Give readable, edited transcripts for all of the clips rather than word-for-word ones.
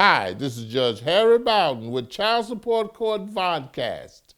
Hi, this is Judge Harry Bowden with Child Support Court Vodcast.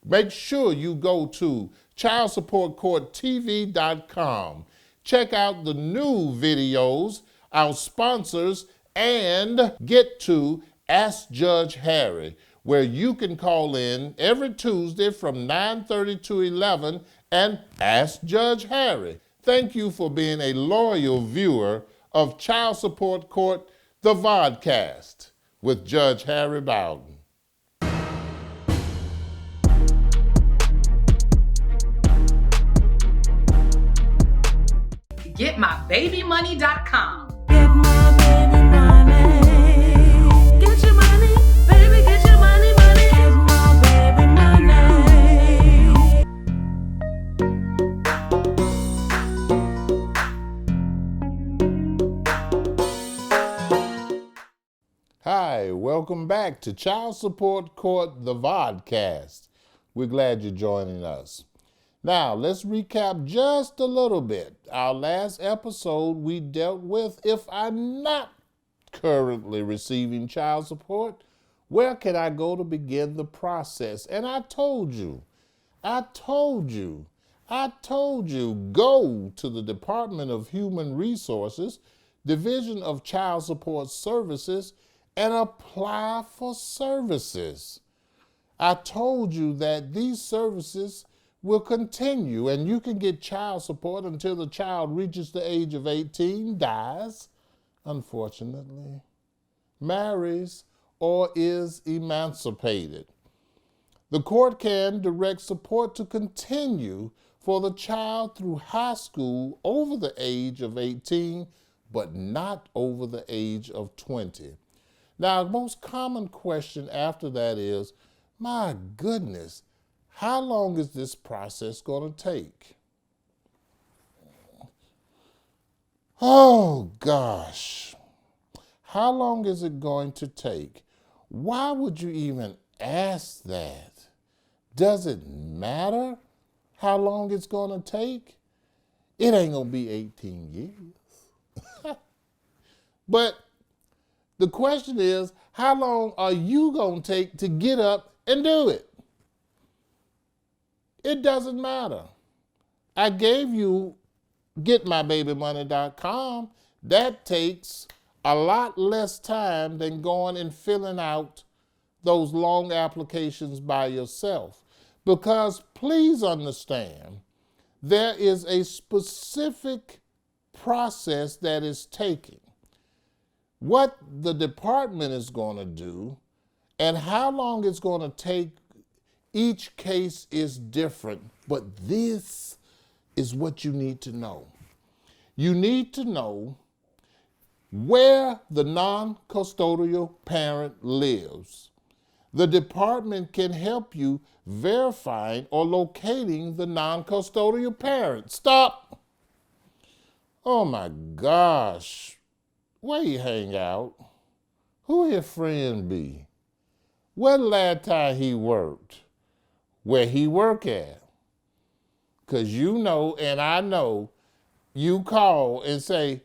Make sure you go to childsupportcourttv.com. Check out the new videos, our sponsors, and get to Ask Judge Harry, where you can call in every Tuesday from 9:30 to 11 and ask Judge Harry. Thank you for being a loyal viewer of Child Support Court, the Vodcast, with Judge Harry Bowden. GetMyBabyMoney.com. Get my baby money. Get your money, baby, get your money, money. Get my baby money. Hi, welcome back to Child Support Court, the Vodcast. We're glad you're joining us. Now, let's recap just a little bit. Our last episode, we dealt with if I'm not currently receiving child support, where can I go to begin the process? And I told you, go to the Department of Human Resources, Division of Child Support Services, and apply for services. I told you that these services will continue, and you can get child support until the child reaches the age of 18, dies, unfortunately, marries, or is emancipated. The court can direct support to continue for the child through high school over the age of 18, but not over the age of 20. Now, the most common question after that is, my goodness, how long is this process going to take? Oh, gosh. How long is it going to take? Why would you even ask that? Does it matter how long it's going to take? It ain't going to be 18 years. But the question is, how long are you going to take to get up and do it? It doesn't matter. I gave you GetMyBabyMoney.com. That takes a lot less time than going and filling out those long applications by yourself. Because please understand, there is a specific process that is taking. What the department is going to do and how long it's going to take, each case is different, but this is what you need to know. You need to know where the non-custodial parent lives. The department can help you verifying or locating the non-custodial parent. Stop. Oh my gosh. Where you hang out? Who your friend be? When last time he worked? Where he work at? Because you know and I know you call and say,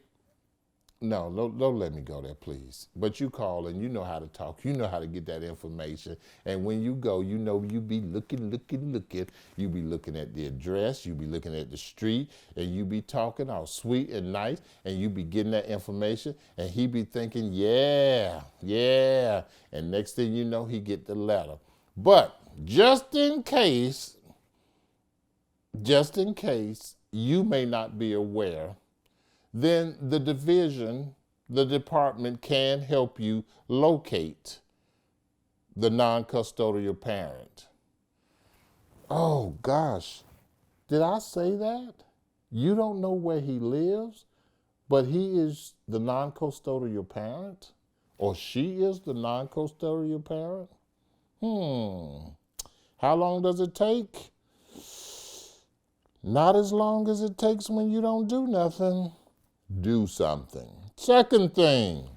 no, don't let me go there, please. But you call and you know how to talk. You know how to get that information. And when you go, you know you be looking. You be looking at the address. You be looking at the street. And you be talking all sweet and nice. And you be getting that information. And he be thinking, yeah. And next thing you know, he get the letter. But just in case you may not be aware, then the department can help you locate the non-custodial parent. Oh gosh, did I say that? You don't know where he lives, but he is the non-custodial parent? Or she is the non-custodial parent? How long does it take? Not as long as it takes when you don't do nothing. Do something. Second thing,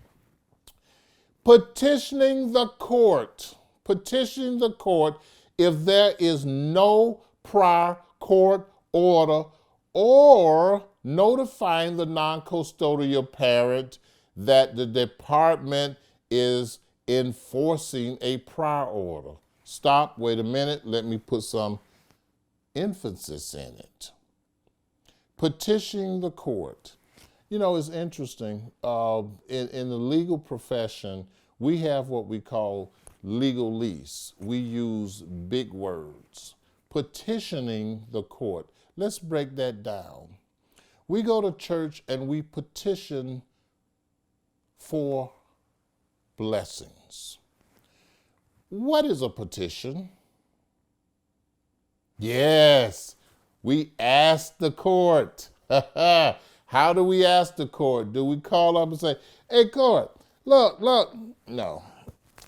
petitioning the court. Petition the court if there is no prior court order or notifying the non-custodial parent that the department is enforcing a prior order. Stop, wait a minute, let me put some emphasis in it. Petitioning the court. You know, it's interesting. In the legal profession, we have what we call legalese. We use big words. Petitioning the court. Let's break that down. We go to church and we petition for blessings. What is a petition? Yes, we ask the court. How do we ask the court? Do we call up and say, hey, court, look? No.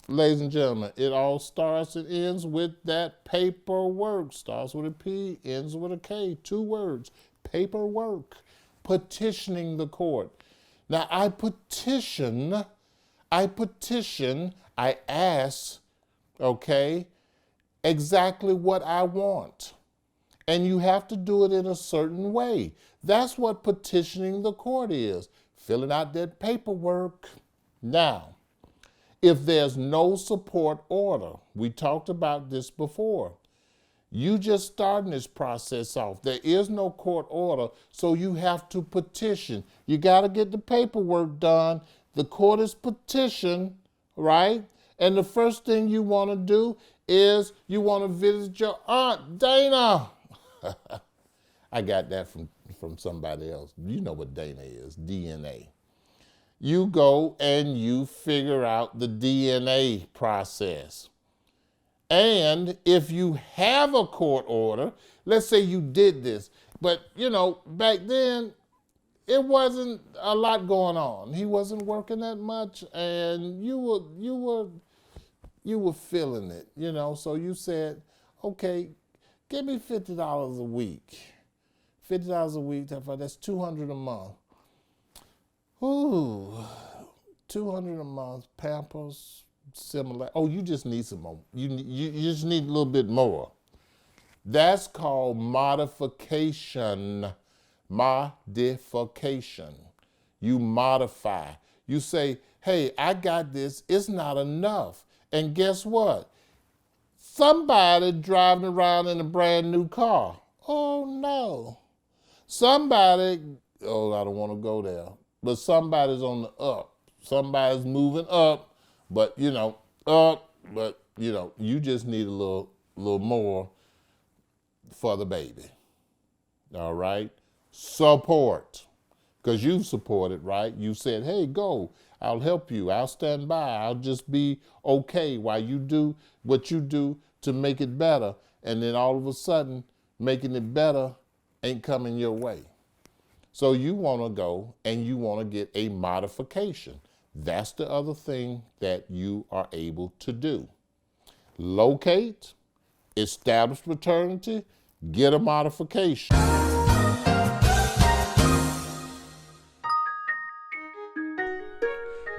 Ladies and gentlemen, it all starts and ends with that paperwork. Starts with a P, ends with a K, 2 words, paperwork. Petitioning the court. Now, I petition, I ask, okay, exactly what I want. And you have to do it in a certain way. That's what petitioning the court is, filling out that paperwork. Now, if there's no support order, we talked about this before. You just starting this process off. There is no court order, so you have to petition. You got to get the paperwork done. The court is petitioned, right? And the first thing you want to do is you want to visit your aunt, Dana. I got that from somebody else. You know what Dana is, DNA. You go and you figure out the DNA process. And if you have a court order, let's say you did this, but you know, back then it wasn't a lot going on. He wasn't working that much and you were feeling it, you know, so you said, okay, give me $50 a week. $50 a week, that's $200 a month. Ooh, $200 a month, Pampers, similar. Oh, you just need some more. You just need a little bit more. That's called modification. Modification. You modify. You say, hey, I got this. It's not enough. And guess what? Somebody driving around in a brand new car. Oh, no. Somebody, oh, I don't want to go there. But somebody's on the up. Somebody's moving up, but, you know, you just need a little more for the baby. All right? Support. Because you've supported, right? You said, hey, go. I'll help you. I'll stand by. I'll just be okay while you do what you do to make it better. And then all of a sudden, making it better ain't coming your way. So you want to go and you want to get a modification. That's the other thing that you are able to do. Locate, establish paternity, get a modification.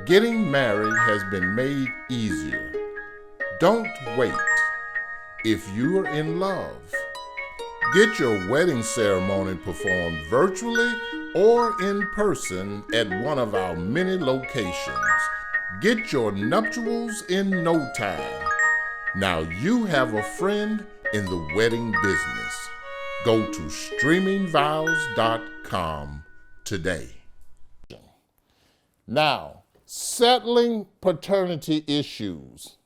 Getting married has been made easier. Don't wait. If you are in love, get your wedding ceremony performed virtually or in person at one of our many locations. Get your nuptials in no time. Now you have a friend in the wedding business. Go to streamingvows.com today. Now, settling paternity issues.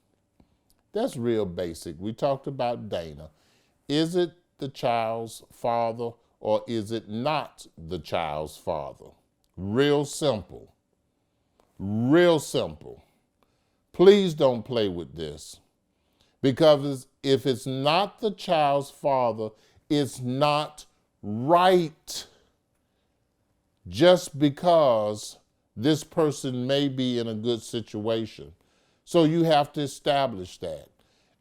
That's real basic. We talked about Dana. Is it the child's father or is it not the child's father? Real simple. Real simple. Please don't play with this. Because if it's not the child's father, it's not right. Just because this person may be in a good situation. So you have to establish that.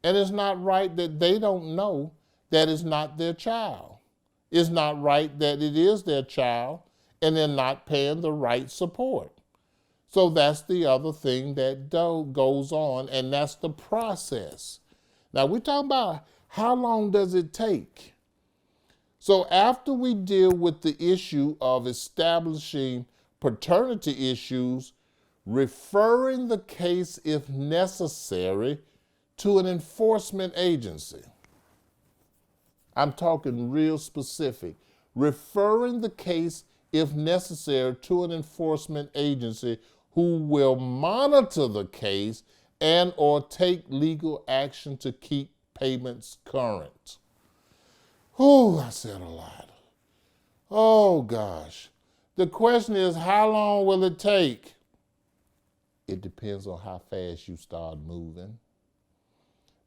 And it's not right that they don't know that it's not their child. It's not right that it is their child and they're not paying the right support. So that's the other thing that goes on, and that's the process. Now we're talking about how long does it take? So after we deal with the issue of establishing paternity issues, referring the case, if necessary, to an enforcement agency. I'm talking real specific. Referring the case, if necessary, to an enforcement agency who will monitor the case and or take legal action to keep payments current. Whew, I said a lot. Oh gosh. The question is, how long will it take? It depends on how fast you start moving.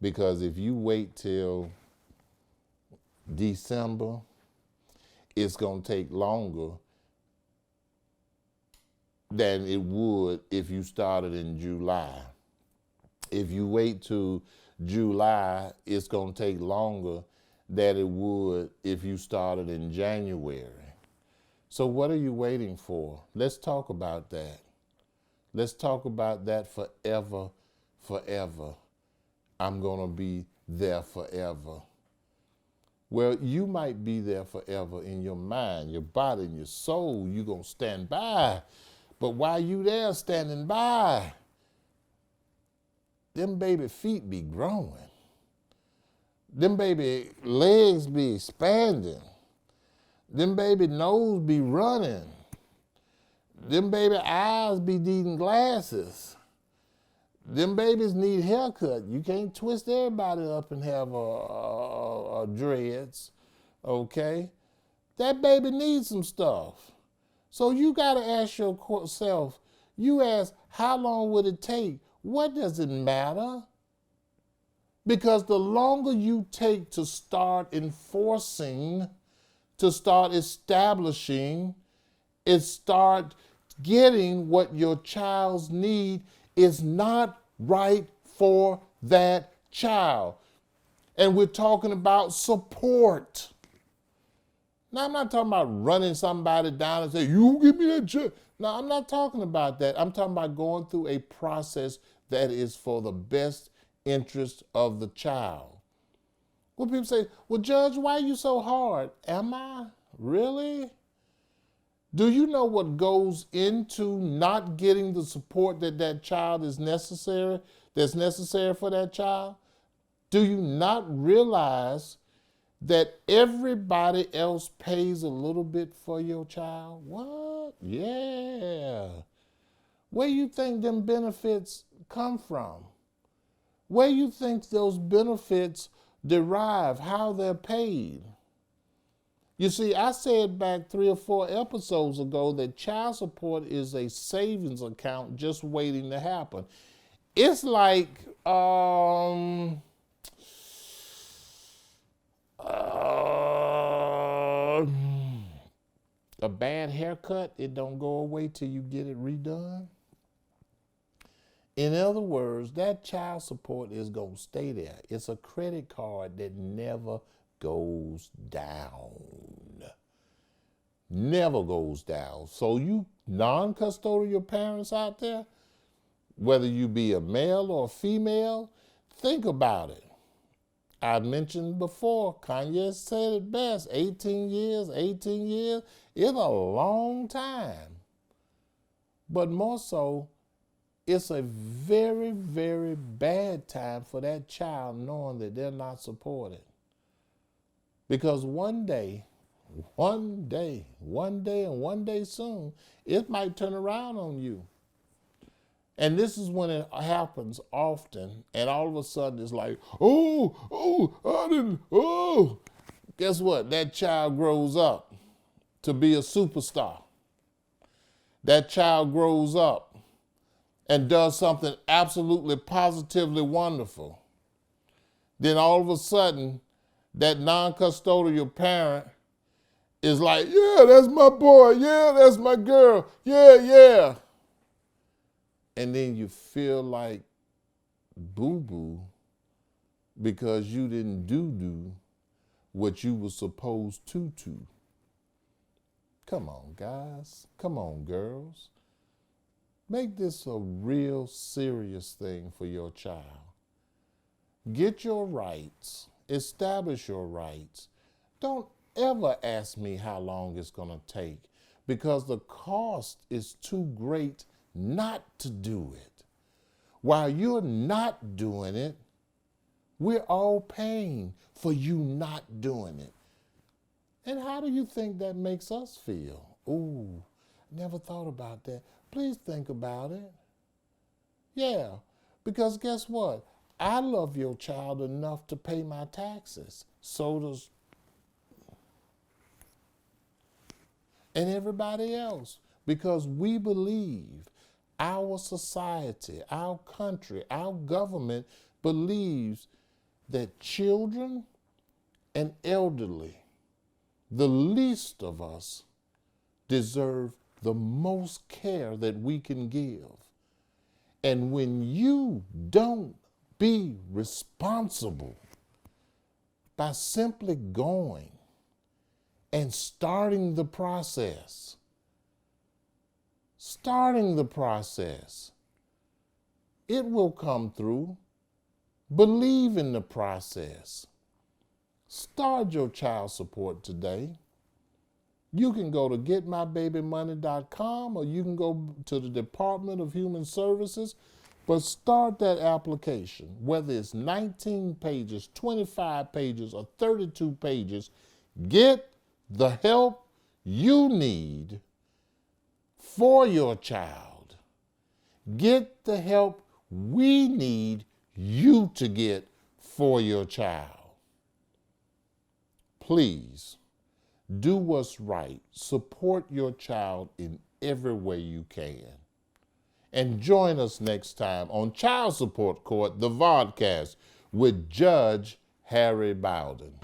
Because if you wait till December, it's going to take longer than it would if you started in July. If you wait till July, it's going to take longer than it would if you started in January. So what are you waiting for? Let's talk about that. Let's talk about that forever, forever. I'm going to be there forever. Well, you might be there forever in your mind, your body, and your soul. You're going to stand by. But while you there standing by, them baby feet be growing. Them baby legs be expanding. Them baby nose be running. Them baby eyes be needing glasses. Them babies need haircut. You can't twist everybody up and have a dreads, okay? That baby needs some stuff. So you got to ask yourself, you ask, how long would it take? What does it matter? Because the longer you take to start enforcing, to start establishing, it start getting what your child's need is not right for that child. And we're talking about support. Now, I'm not talking about running somebody down and say, you give me that check. No, I'm not talking about that. I'm talking about going through a process that is for the best interest of the child. When people say, well, Judge, why are you so hard? Am I? Really? Do you know what goes into not getting the support that child is necessary, that's necessary for that child? Do you not realize that everybody else pays a little bit for your child? What? Yeah. Where you think them benefits come from? Where you think those benefits derive, how they're paid? You see, I said back 3 or 4 episodes ago that child support is a savings account just waiting to happen. It's like a bad haircut. It don't go away till you get it redone. In other words, that child support is going to stay there. It's a credit card that never goes down. Never goes down. So you non-custodial parents out there, whether you be a male or a female, think about it. I mentioned before, Kanye said it best, 18 years is a long time. But more so, it's a very, very bad time for that child knowing that they're not supported. Because one day soon, it might turn around on you. And this is when it happens often, and all of a sudden it's like, guess what? That child grows up to be a superstar. That child grows up and does something absolutely positively wonderful. Then all of a sudden, that non-custodial parent is like, yeah, that's my boy, yeah, that's my girl, yeah. And then you feel like boo-boo because you didn't do what you were supposed to. Come on, guys. Come on, girls. Make this a real serious thing for your child. Get your rights. Establish your rights. Don't ever ask me how long it's going to take because the cost is too great not to do it. While you're not doing it, we're all paying for you not doing it. And how do you think that makes us feel? Ooh, never thought about that. Please think about it. Yeah, because guess what? I love your child enough to pay my taxes. So does and everybody else, because we believe our society, our country, our government believes that children and elderly, the least of us, deserve the most care that we can give. And when you don't be responsible by simply going and starting the process, it will come through. Believe in the process. Start your child support today. You can go to getmybabymoney.com or you can go to the Department of Human Services, but start that application, whether it's 19 pages, 25 pages, or 32 pages. Get the help you need for your child. Get the help we need you to get for your child. Please do what's right. Support your child in every way you can. And join us next time on Child Support Court, the Vodcast, with Judge Harry Bowden.